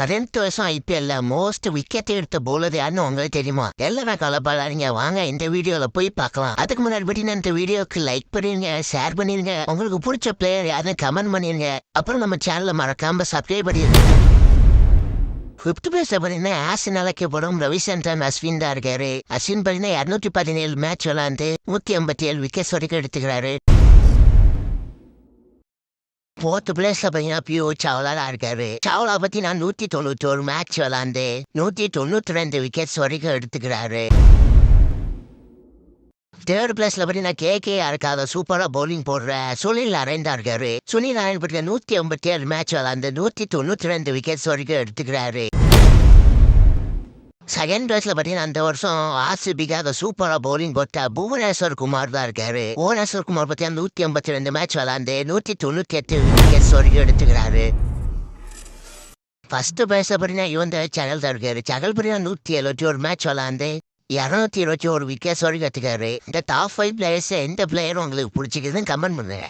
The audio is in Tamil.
18 வருஷம் ஐபிஎல்ல மோஸ்ட் விக்கெட் எடுத்த பவுலர் யாருன்னு உங்களுக்கு தெரியுமா? எல்லாம் கலப்பாடாதீங்க, வாங்க இந்த வீடியோல போய் பார்க்கலாம். அதுக்கு முன்னாடி பற்றி இந்த வீடியோக்கு லைக் பண்ணிருங்க, ஷேர் பண்ணிருங்க, உங்களுக்கு பிடிச்ச பிளேயர் யாருன்னு கமெண்ட் பண்ணிருங்க. அப்புறம் நம்ம சேனலை மறக்காம சப்ஸ்கிரைப் பண்ணிருங்க. 5th பிளேஸ்ல பார்த்தீங்கன்னா ஆசின் அழைக்கப்படும் ரவிச்சந்திரன் அஸ்வின் தான் இருக்காரு. அஸ்வின் பார்த்தீங்கன்னா 217 மேட்ச் விளாண்டு 187 விக்கெட்ஸ் வரைக்கும் எடுத்துக்கிறாரு. 4th பிளேஸ்ல பார்த்தீங்கன்னா பியூ சாவ்லா தான் இருக்காரு. சாவ்லா பார்த்தீங்கன்னா 191 மேட்ச் விளாண்டு 192 விக்கெட்ஸ் வரைக்கும் எடுத்துக்கிறாரு. 3rd பிளேஸ்ல பார்த்தீங்கன்னா கேகேஆர் இருக்காத சூப்பரா பவுலிங் போடுற சுனில் நரேன் தான் இருக்காரு. சுனில் நரேன் பார்த்தீங்கன்னா 187 மேட்ச் விளாண்டு 192 விக்கெட்ஸ் வரைக்கும் எடுத்துக்கிறாரு. 2nd பிளேஸ்ல பார்த்தீங்கன்னா அந்த வருஷம் ஆர்சிபிக்காக சூப்பரா பவுலிங் போட்ட புவனேஸ்வர் குமார் தான் இருக்காரு. புவனேஸ்வர் குமார் பார்த்தீங்கன்னா 182 மேட்ச் விளாண்டு 198 விக்கெட்ஸ் வரைக்கும் எடுத்துக்கிறாரு. 1st பிளேஸ்ல பார்த்தீங்கன்னா இவன் சேனல் தான் இருக்காரு. சேனல் பார்த்தீங்கன்னா 171 மேட்ச் விளாண்டு 221 விக்கெட்ஸ் வரைக்கும் எடுத்துக்காரு. இந்த டாப் 5 பிளேயர்ஸ் எந்த பிளேயரும் உங்களுக்கு பிடிச்சிக்குதுன்னு கமெண்ட் பண்ணுங்க.